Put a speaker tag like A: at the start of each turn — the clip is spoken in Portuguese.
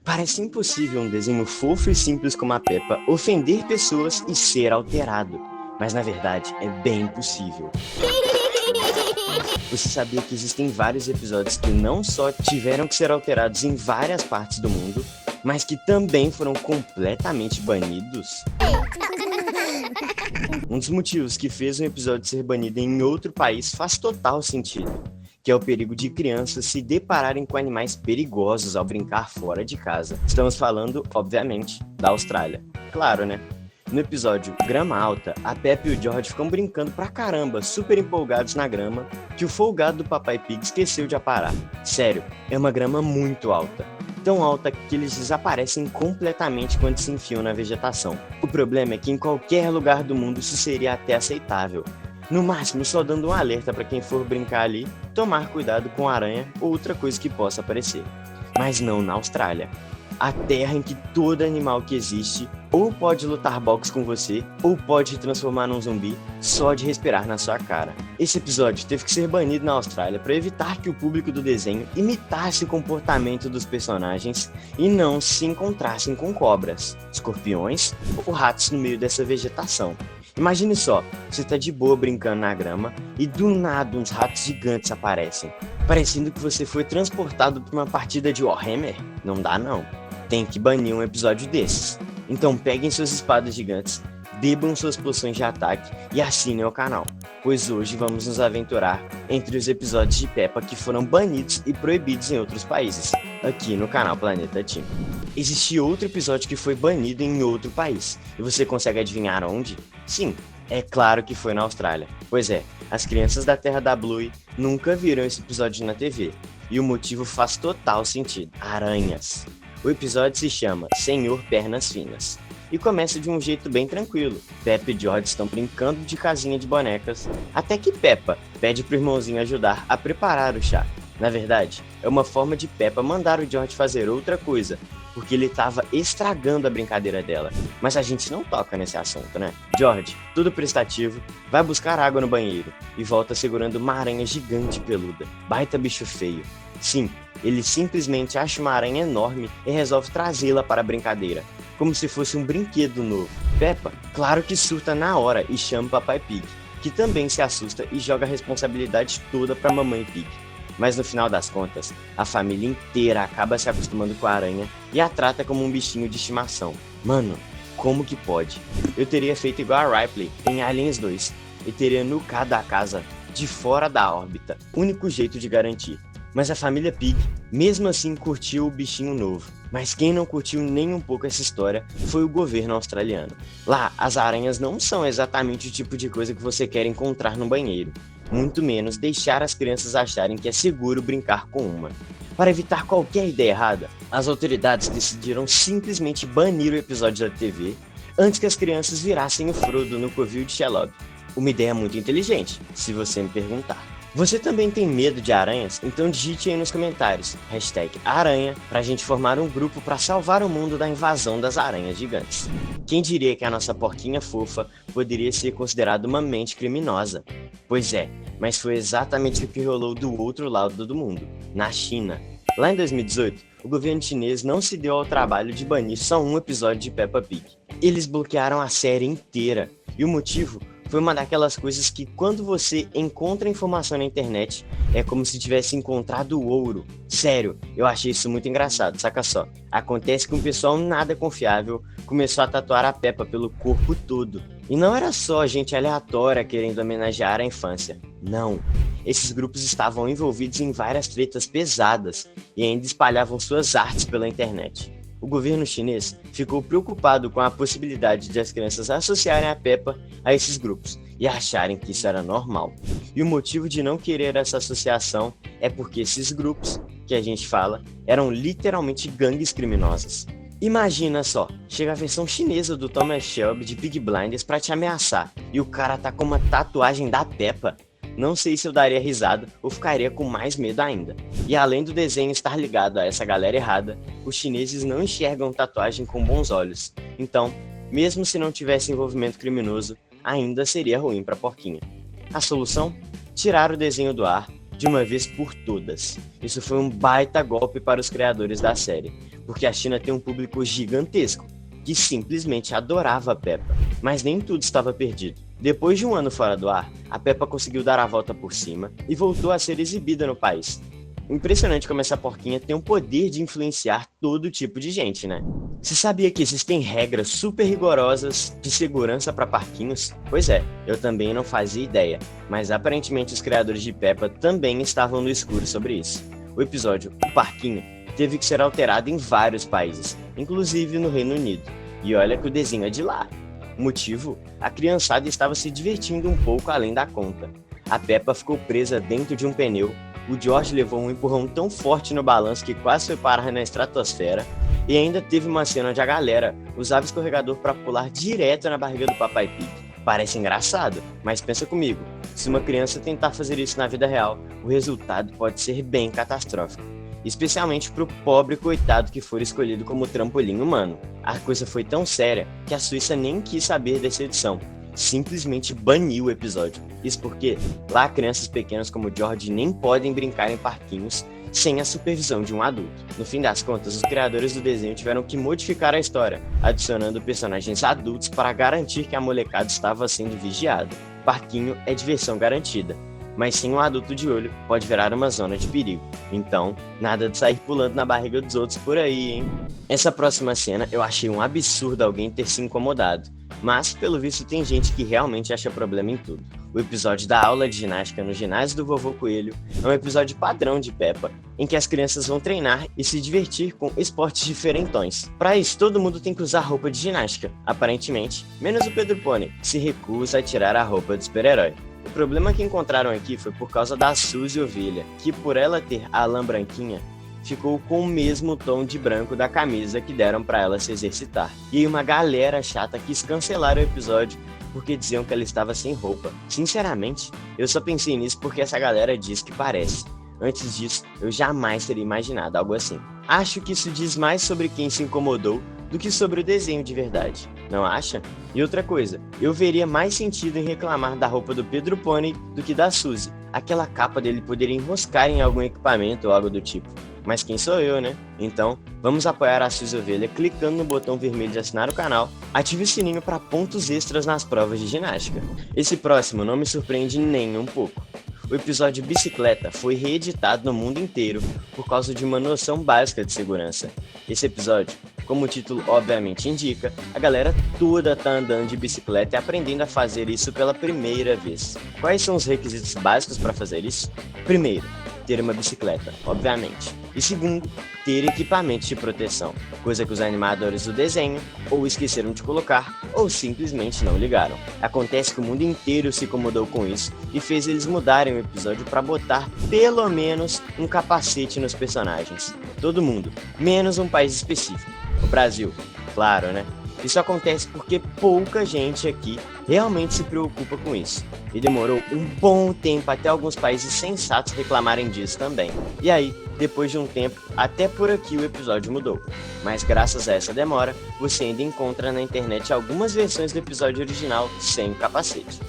A: Parece impossível um desenho fofo e simples como a Peppa ofender pessoas e ser alterado, mas na verdade é bem possível. Você sabia que existem vários episódios que não só tiveram que ser alterados em várias partes do mundo, mas que também foram completamente banidos? Um dos motivos que fez um episódio ser banido em outro país faz total sentido, que é o perigo de crianças se depararem com animais perigosos ao brincar fora de casa. Estamos falando, obviamente, da Austrália. Claro, né? No episódio Grama Alta, a Peppa e o George ficam brincando pra caramba, super empolgados na grama, que o folgado do Papai Pig esqueceu de aparar. Sério, é uma grama muito alta. Tão alta que eles desaparecem completamente quando se enfiam na vegetação. O problema é que em qualquer lugar do mundo isso seria até aceitável. No máximo, só dando um alerta para quem for brincar ali, tomar cuidado com aranha ou outra coisa que possa aparecer. Mas não na Austrália. A terra em que todo animal que existe ou pode lutar boxe com você, ou pode se transformar num zumbi só de respirar na sua cara. Esse episódio teve que ser banido na Austrália para evitar que o público do desenho imitasse o comportamento dos personagens e não se encontrassem com cobras, escorpiões ou ratos no meio dessa vegetação. Imagine só, você tá de boa brincando na grama e do nada uns ratos gigantes aparecem, parecendo que você foi transportado para uma partida de Warhammer. Não dá não. Tem que banir um episódio desses. Então peguem suas espadas gigantes, bebam suas poções de ataque e assinem o canal, pois hoje vamos nos aventurar entre os episódios de Peppa que foram banidos e proibidos em outros países, aqui no canal Planeta Team. Existe outro episódio que foi banido em outro país, e você consegue adivinhar onde? Sim, é claro que foi na Austrália. Pois é, as crianças da Terra da Bluey nunca viram esse episódio na TV, e o motivo faz total sentido: aranhas. O episódio se chama Senhor Pernas Finas e começa de um jeito bem tranquilo. Peppa e George estão brincando de casinha de bonecas, até que Peppa pede pro irmãozinho ajudar a preparar o chá. Na verdade, é uma forma de Peppa mandar o George fazer outra coisa, porque ele estava estragando a brincadeira dela. Mas a gente não toca nesse assunto, né? George, tudo prestativo, vai buscar água no banheiro e volta segurando uma aranha gigante peluda. Baita bicho feio. Sim, ele simplesmente acha uma aranha enorme e resolve trazê-la para a brincadeira, como se fosse um brinquedo novo. Peppa, claro que surta na hora e chama o Papai Pig, que também se assusta e joga a responsabilidade toda para a Mamãe Pig. Mas no final das contas, a família inteira acaba se acostumando com a aranha e a trata como um bichinho de estimação. Mano, como que pode? Eu teria feito igual a Ripley em Aliens 2 e teria nucado a casa de fora da órbita, único jeito de garantir. Mas a família Pig, mesmo assim, curtiu o bichinho novo. Mas quem não curtiu nem um pouco essa história foi o governo australiano. Lá, as aranhas não são exatamente o tipo de coisa que você quer encontrar no banheiro. Muito menos deixar as crianças acharem que é seguro brincar com uma. Para evitar qualquer ideia errada, as autoridades decidiram simplesmente banir o episódio da TV antes que as crianças virassem o Frodo no covil de Shelob. Uma ideia muito inteligente, se você me perguntar. Você também tem medo de aranhas? Então digite aí nos comentários, #aranha, pra gente formar um grupo para salvar o mundo da invasão das aranhas gigantes. Quem diria que a nossa porquinha fofa poderia ser considerada uma mente criminosa? Pois é, mas foi exatamente o que rolou do outro lado do mundo, na China. Lá em 2018, o governo chinês não se deu ao trabalho de banir só um episódio de Peppa Pig. Eles bloquearam a série inteira, e o motivo foi uma daquelas coisas que quando você encontra informação na internet, é como se tivesse encontrado o ouro. Sério, eu achei isso muito engraçado, saca só. Acontece que um pessoal nada confiável começou a tatuar a Peppa pelo corpo todo. E não era só gente aleatória querendo homenagear a infância. Não. Esses grupos estavam envolvidos em várias tretas pesadas e ainda espalhavam suas artes pela internet. O governo chinês ficou preocupado com a possibilidade de as crianças associarem a Peppa a esses grupos e acharem que isso era normal. E o motivo de não querer essa associação é porque esses grupos, que a gente fala, eram literalmente gangues criminosas. Imagina só, chega a versão chinesa do Thomas Shelby de Peaky Blinders pra te ameaçar e o cara tá com uma tatuagem da Peppa. Não sei se eu daria risada ou ficaria com mais medo ainda. E além do desenho estar ligado a essa galera errada, os chineses não enxergam tatuagem com bons olhos. Então, mesmo se não tivesse envolvimento criminoso, ainda seria ruim pra porquinha. A solução? Tirar o desenho do ar, de uma vez por todas. Isso foi um baita golpe para os criadores da série, porque a China tem um público gigantesco, que simplesmente adorava a Peppa. Mas nem tudo estava perdido. Depois de um ano fora do ar, a Peppa conseguiu dar a volta por cima e voltou a ser exibida no país. Impressionante como essa porquinha tem o poder de influenciar todo tipo de gente, né? Você sabia que existem regras super rigorosas de segurança para parquinhos? Pois é, eu também não fazia ideia, mas aparentemente os criadores de Peppa também estavam no escuro sobre isso. O episódio O Parquinho teve que ser alterado em vários países, inclusive no Reino Unido. E olha que o desenho é de lá. O motivo? A criançada estava se divertindo um pouco além da conta. A Peppa ficou presa dentro de um pneu, o George levou um empurrão tão forte no balanço que quase foi parar na estratosfera, e ainda teve uma cena onde a galera usava escorregador para pular direto na barriga do Papai Pig. Parece engraçado, mas pensa comigo, se uma criança tentar fazer isso na vida real, o resultado pode ser bem catastrófico. Especialmente para o pobre coitado que for escolhido como trampolim humano. A coisa foi tão séria que a Suíça nem quis saber dessa edição. Simplesmente baniu o episódio. Isso porque lá crianças pequenas como George nem podem brincar em parquinhos sem a supervisão de um adulto. No fim das contas, os criadores do desenho tiveram que modificar a história, adicionando personagens adultos para garantir que a molecada estava sendo vigiada. Parquinho é diversão garantida, mas sem um adulto de olho pode virar uma zona de perigo. Então, nada de sair pulando na barriga dos outros por aí, hein? Essa próxima cena eu achei um absurdo alguém ter se incomodado, mas pelo visto tem gente que realmente acha problema em tudo. O episódio da aula de ginástica no ginásio do Vovô Coelho é um episódio padrão de Peppa, em que as crianças vão treinar e se divertir com esportes diferentões. Para isso, todo mundo tem que usar roupa de ginástica, aparentemente, menos o Pedro Pony, que se recusa a tirar a roupa do super-herói. O problema que encontraram aqui foi por causa da Suzy Ovelha, que por ela ter a lã branquinha, ficou com o mesmo tom de branco da camisa que deram para ela se exercitar. E aí uma galera chata quis cancelar o episódio porque diziam que ela estava sem roupa. Sinceramente, eu só pensei nisso porque essa galera diz que parece. Antes disso, eu jamais teria imaginado algo assim. Acho que isso diz mais sobre quem se incomodou do que sobre o desenho de verdade, não acha? E outra coisa, eu veria mais sentido em reclamar da roupa do Pedro Pony do que da Suzy. Aquela capa dele poderia enroscar em algum equipamento ou algo do tipo. Mas quem sou eu, né? Então, vamos apoiar a Suzy Ovelha clicando no botão vermelho de assinar o canal, ative o sininho para pontos extras nas provas de ginástica. Esse próximo não me surpreende nem um pouco. O episódio Bicicleta foi reeditado no mundo inteiro por causa de uma noção básica de segurança. Esse episódio, como o título obviamente indica, a galera toda tá andando de bicicleta e aprendendo a fazer isso pela primeira vez. Quais são os requisitos básicos para fazer isso? Primeiro, ter uma bicicleta, obviamente. E segundo, ter equipamentos de proteção, coisa que os animadores do desenho ou esqueceram de colocar ou simplesmente não ligaram. Acontece que o mundo inteiro se incomodou com isso e fez eles mudarem o episódio para botar pelo menos um capacete nos personagens. Todo mundo, menos um país específico. O Brasil, claro, né? Isso acontece porque pouca gente aqui realmente se preocupa com isso. E demorou um bom tempo até alguns países sensatos reclamarem disso também. E aí, depois de um tempo, até por aqui o episódio mudou. Mas graças a essa demora, você ainda encontra na internet algumas versões do episódio original sem o capacete.